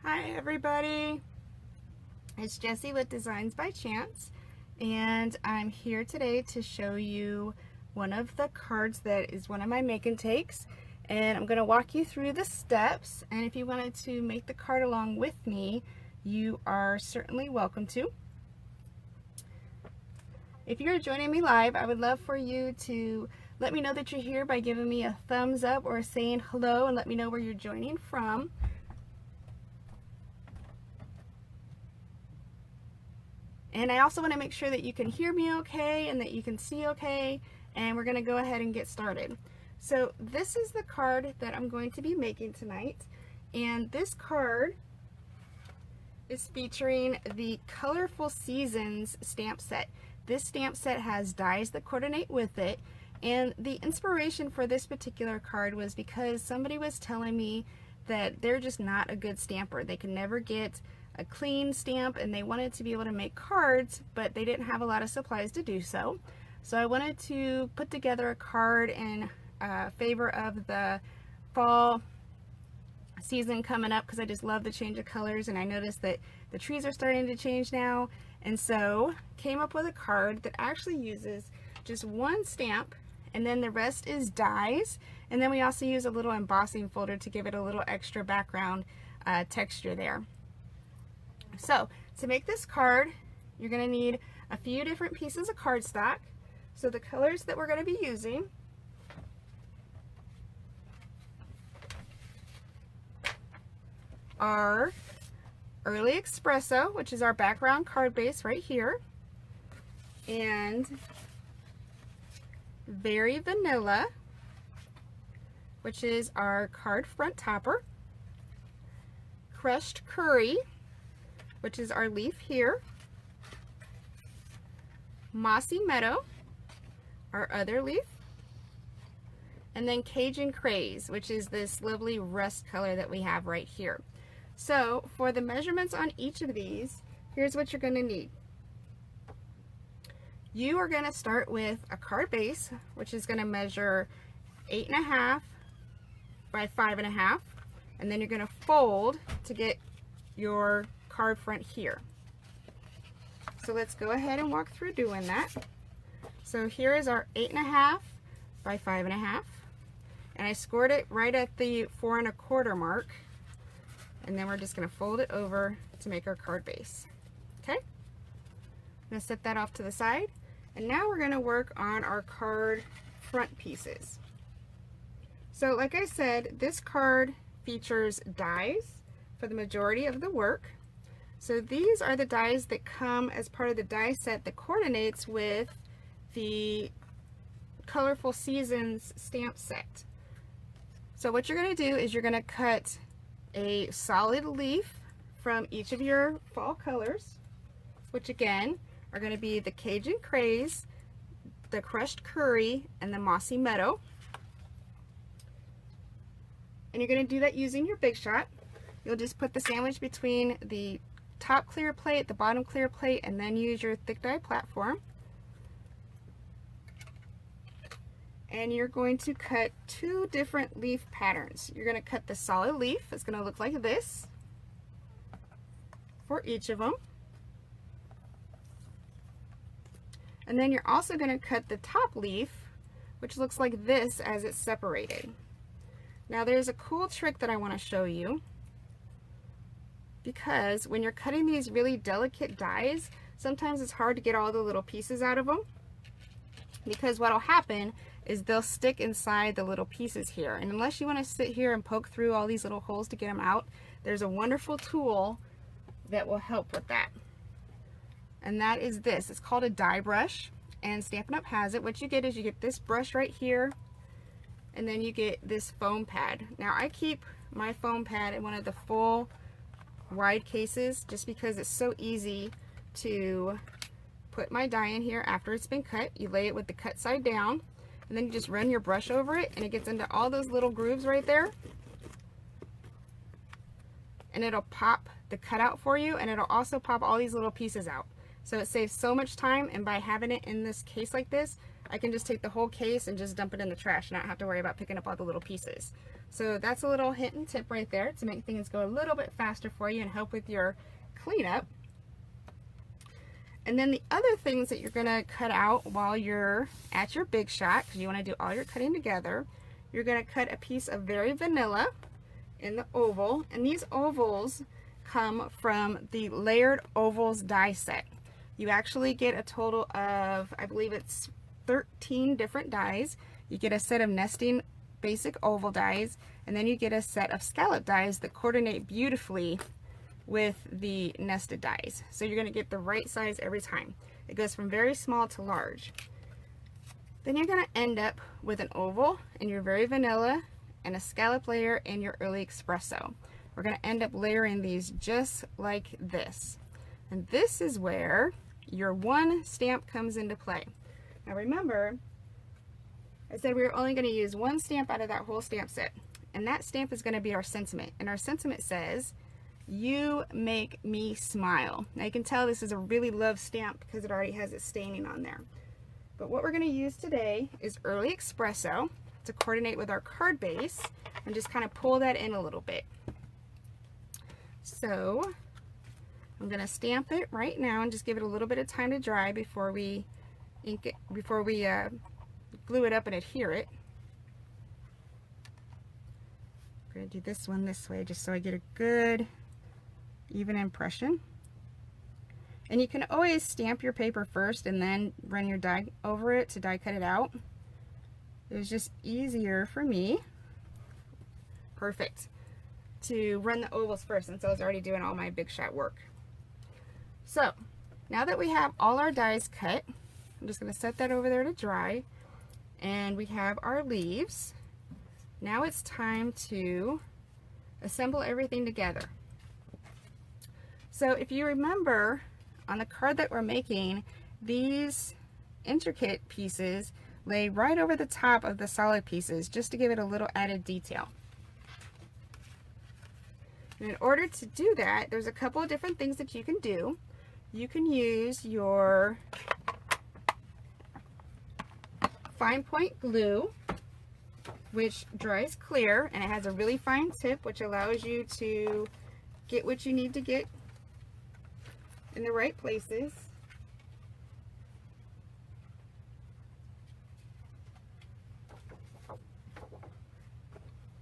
Hi everybody, it's Jessie with Designs by Chance, and I'm here today to show you one of the cards that is one of my make and takes, and I'm going to walk you through the steps. And if you wanted to make the card along with me, you are certainly welcome to. If you're joining me live, I would love for you to let me know that you're here by giving me a thumbs up or saying hello, and let me know where you're joining from. And I also want to make sure that you can hear me okay and that you can see okay, and we're going to go ahead and get started. So this is the card that I'm going to be making tonight, and this card is featuring the Colorful Seasons stamp set. This stamp set has dies that coordinate with it, and the inspiration for this particular card was because somebody was telling me that they're just not a good stamper. They can never get a clean stamp, and they wanted to be able to make cards, but they didn't have a lot of supplies to do so. So I wanted to put together a card in favor of the fall season coming up, because I just love the change of colors, and I noticed that the trees are starting to change now, and so came up with a card that actually uses just one stamp, and then the rest is dies, and then we also use a little embossing folder to give it a little extra background texture there. So to make this card, you're going to need a few different pieces of cardstock. So the colors that we're going to be using are Early Espresso, which is our background card base right here, and Very Vanilla, which is our card front topper, Crushed Curry, which is our leaf here, Mossy Meadow, our other leaf, and then Cajun Craze, which is this lovely rust color that we have right here. So for the measurements on each of these, here's what you're going to need. You are going to start with a card base, which is going to measure 8.5 by 5.5, and then you're going to fold to get your card front here. So let's go ahead and walk through doing that. So here is our 8.5 by 5.5, and I scored it right at the 4 1/4 mark, and then we're just going to fold it over to make our card base. Okay, I'm going to set that off to the side, and now we're going to work on our card front pieces. So like I said, this card features dies for the majority of the work. So these are the dies that come as part of the die set that coordinates with the Colorful Seasons stamp set. So what you're going to do is you're going to cut a solid leaf from each of your fall colors, which again are going to be the Cajun Craze, the Crushed Curry, and the Mossy Meadow. And you're going to do that using your Big Shot. You'll just put the sandwich between the top clear plate, the bottom clear plate, and then use your thick die platform. And you're going to cut two different leaf patterns. You're going to cut the solid leaf. It's going to look like this for each of them. And then you're also going to cut the top leaf, which looks like this as it's separated. Now there's a cool trick that I want to show you, because when you're cutting these really delicate dies, sometimes it's hard to get all the little pieces out of them, because what'll happen is they'll stick inside the little pieces here, and unless you want to sit here and poke through all these little holes to get them out, there's a wonderful tool that will help with that, and that is this. It's called a die brush, and Stampin' Up! Has it. What you get is you get this brush right here, and then you get this foam pad. Now I keep my foam pad in one of the full wide cases just because it's so easy to put my die in here after it's been cut. You lay it with the cut side down, and then you just run your brush over it, and it gets into all those little grooves right there, and it'll pop the cutout for you, and it'll also pop all these little pieces out. So it saves so much time, and by having it in this case like this, I can just take the whole case and just dump it in the trash and not have to worry about picking up all the little pieces. So that's a little hint and tip right there to make things go a little bit faster for you and help with your cleanup. And then the other things that you're going to cut out while you're at your Big Shot, because you want to do all your cutting together, you're going to cut a piece of Very Vanilla in the oval, and these ovals come from the Layered Ovals die set. You actually get a total of, I believe it's 13 different dies. You get a set of nesting basic oval dies, and then you get a set of scallop dies that coordinate beautifully with the nested dies. So you're going to get the right size every time. It goes from very small to large. Then you're going to end up with an oval in your Very Vanilla and a scallop layer in your Early Espresso. We're going to end up layering these just like this. And this is where your one stamp comes into play. Now remember, I said we were only going to use one stamp out of that whole stamp set. And that stamp is going to be our sentiment. And our sentiment says, "You make me smile." Now you can tell this is a really loved stamp because it already has it staining on there. But what we're going to use today is Early Espresso to coordinate with our card base and just kind of pull that in a little bit. So I'm going to stamp it right now and just give it a little bit of time to dry before we ink it, before we glue it up and adhere it. I'm going to do this one this way just so I get a good even impression. And you can always stamp your paper first and then run your die over it to die cut it out. It was just easier for me, perfect, to run the ovals first since I was already doing all my Big Shot work. So now that we have all our dies cut, I'm just going to set that over there to dry, and we have our leaves. Now it's time to assemble everything together. So if you remember, on the card that we're making, these intricate pieces lay right over the top of the solid pieces just to give it a little added detail. And in order to do that, there's a couple of different things that you can do. You can use your fine point glue, which dries clear, and it has a really fine tip which allows you to get what you need to get in the right places.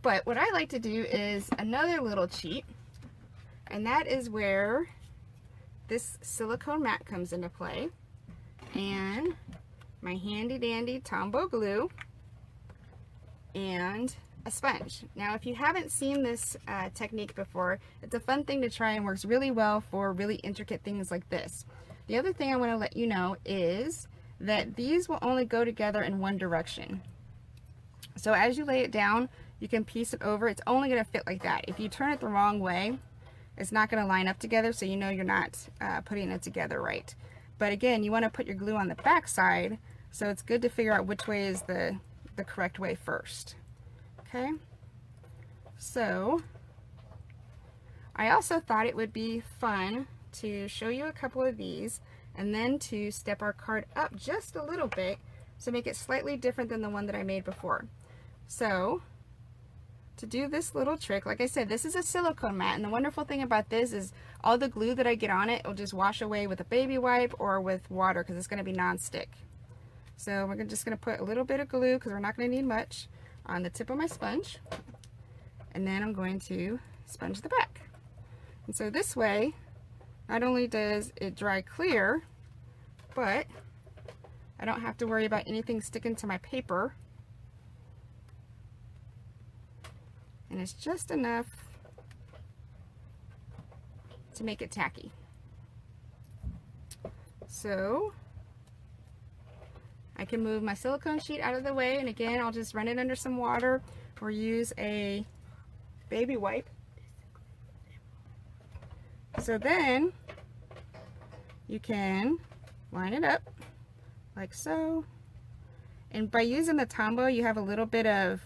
But what I like to do is another little cheat, and that is where this silicone mat comes into play, and my handy dandy Tombow glue and a sponge. Now if you haven't seen this technique before, it's a fun thing to try and works really well for really intricate things like this. The other thing I want to let you know is that these will only go together in one direction. So as you lay it down, you can piece it over. It's only going to fit like that. If you turn it the wrong way, it's not going to line up together, so you know you're not putting it together right. But again, you want to put your glue on the back side, so it's good to figure out which way is the correct way first. Okay, so I also thought it would be fun to show you a couple of these and then to step our card up just a little bit to make it slightly different than the one that I made before. So to do this little trick, like I said, this is a silicone mat, and the wonderful thing about this is all the glue that I get on it will just wash away with a baby wipe or with water because it's going to be non-stick. So we're just going to put a little bit of glue, because we're not going to need much, on the tip of my sponge, and then I'm going to sponge the back. And so this way, not only does it dry clear, but I don't have to worry about anything sticking to my paper. And it's just enough to make it tacky. So I can move my silicone sheet out of the way, and again, I'll just run it under some water or use a baby wipe. So then you can line it up like so. And by using the Tombow, you have a little bit of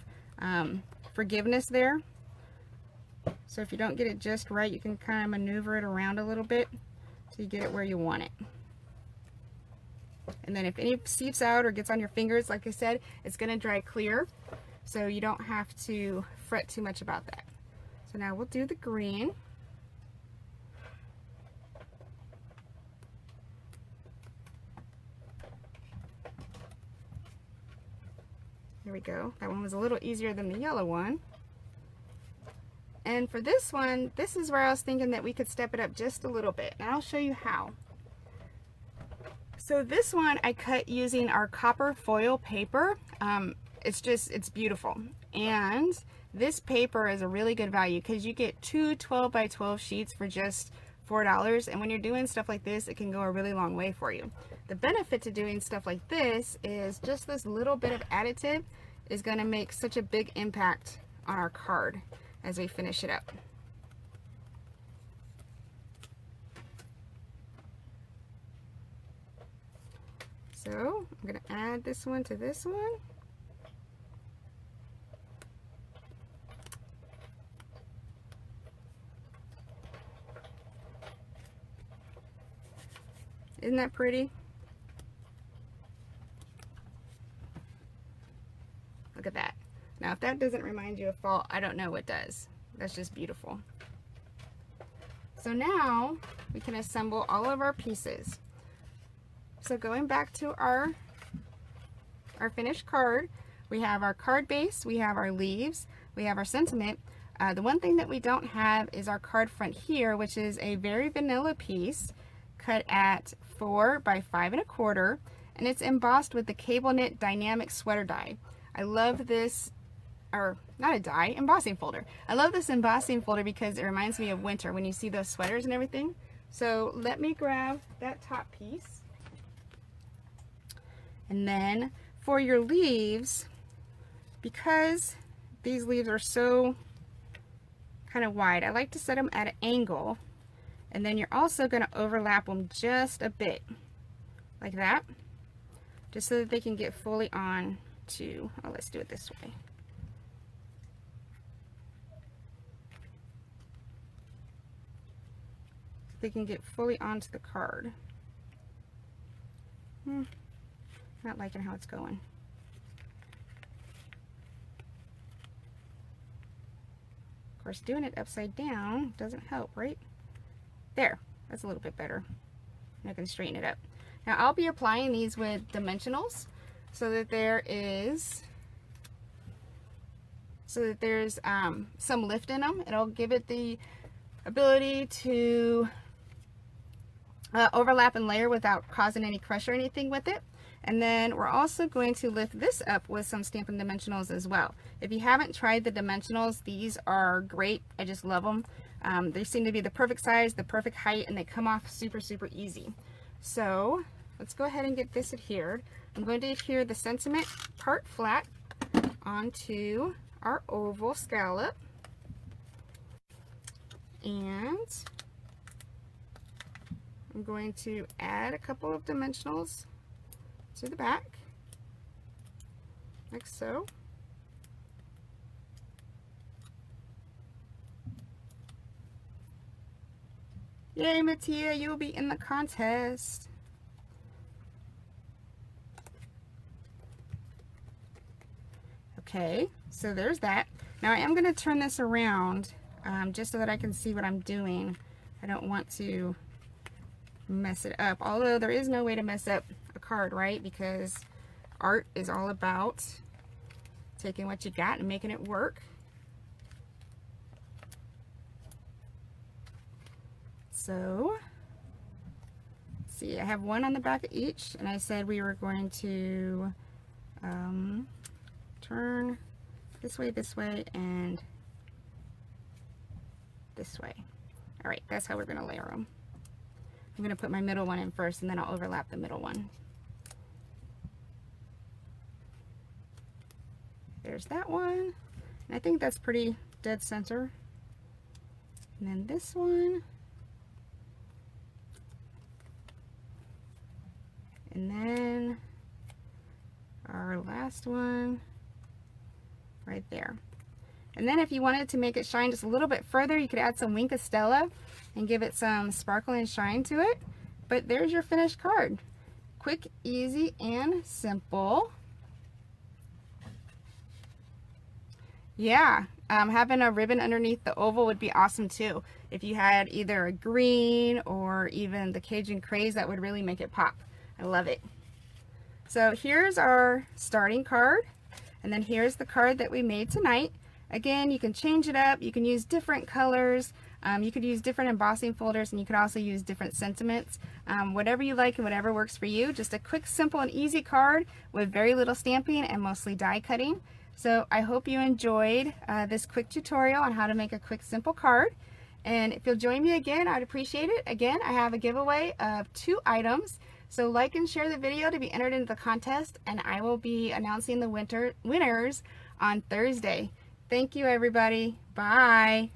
forgiveness there. So if you don't get it just right, you can kind of maneuver it around a little bit so you get it where you want it. And then if any seeps out or gets on your fingers, like I said, it's going to dry clear. So you don't have to fret too much about that. So now we'll do the green. There we go. That one was a little easier than the yellow one. And for this one, this is where I was thinking that we could step it up just a little bit. And I'll show you how. So this one I cut using our copper foil paper. It's beautiful. And this paper is a really good value because you get two 12 by 12 sheets for just $4. And when you're doing stuff like this, it can go a really long way for you. The benefit to doing stuff like this is just this little bit of additive is going to make such a big impact on our card as we finish it up. So I'm going to add this one to this one. Isn't that pretty? Look at that. Now, if that doesn't remind you of fall, I don't know what does. That's just beautiful. So now we can assemble all of our pieces. So going back to our finished card, we have our card base, we have our leaves, we have our sentiment. The one thing that we don't have is our card front here, which is a very vanilla piece cut at 4 by 5 1/4, and it's embossed with the cable knit dynamic sweater die. I love this, or not a die, embossing folder. I love this embossing folder because it reminds me of winter when you see those sweaters and everything. So let me grab that top piece. And then for your leaves, because these leaves are so kind of wide, I like to set them at an angle. And then you're also going to overlap them just a bit, like that, just so that they can get fully on to, oh, let's do it this way. They can get fully onto the card. Not liking how it's going. Of course, doing it upside down doesn't help, right? There, that's a little bit better. And I can straighten it up. Now I'll be applying these with dimensionals so that there's some lift in them. It'll give it the ability to overlap and layer without causing any crush or anything with it. And then we're also going to lift this up with some Stampin' Dimensionals as well. If you haven't tried the dimensionals, these are great. I just love them. They seem to be the perfect size, the perfect height, and they come off super, super easy. So let's go ahead and get this adhered. I'm going to adhere the sentiment part flat onto our oval scallop. And I'm going to add a couple of dimensionals to the back, like so. Yay, Mattia, you'll be in the contest. Okay, so there's that. Now I am going to turn this around just so that I can see what I'm doing. I don't want to mess it up, although there is no way to mess up a card, right? Because art is all about taking what you got and making it work. So, let's see, I have one on the back of each, and I said we were going to turn this way, and this way. All right, that's how we're going to layer them. I'm going to put my middle one in first, and then I'll overlap the middle one. There's that one, and I think that's pretty dead center. And then this one. And then our last one right there. And then if you wanted to make it shine just a little bit further, you could add some Wink of Stella and give it some sparkle and shine to it. But there's your finished card. quick, easy, and simple. Yeah, having a ribbon underneath the oval would be awesome too. If you had either a green or even the Cajun craze, that would really make it pop. I love it. So here's our starting card, and then here's the card that we made tonight. Again, you can change it up. You can use different colors. You could use different embossing folders, and you could also use different sentiments. Whatever you like and whatever works for you. Just a quick, simple, and easy card with very little stamping and mostly die cutting. So I hope you enjoyed this quick tutorial on how to make a quick, simple card. And if you'll join me again, I'd appreciate it. Again, I have a giveaway of 2 items. So like and share the video to be entered into the contest, and I will be announcing the winners on Thursday. Thank you, everybody. Bye.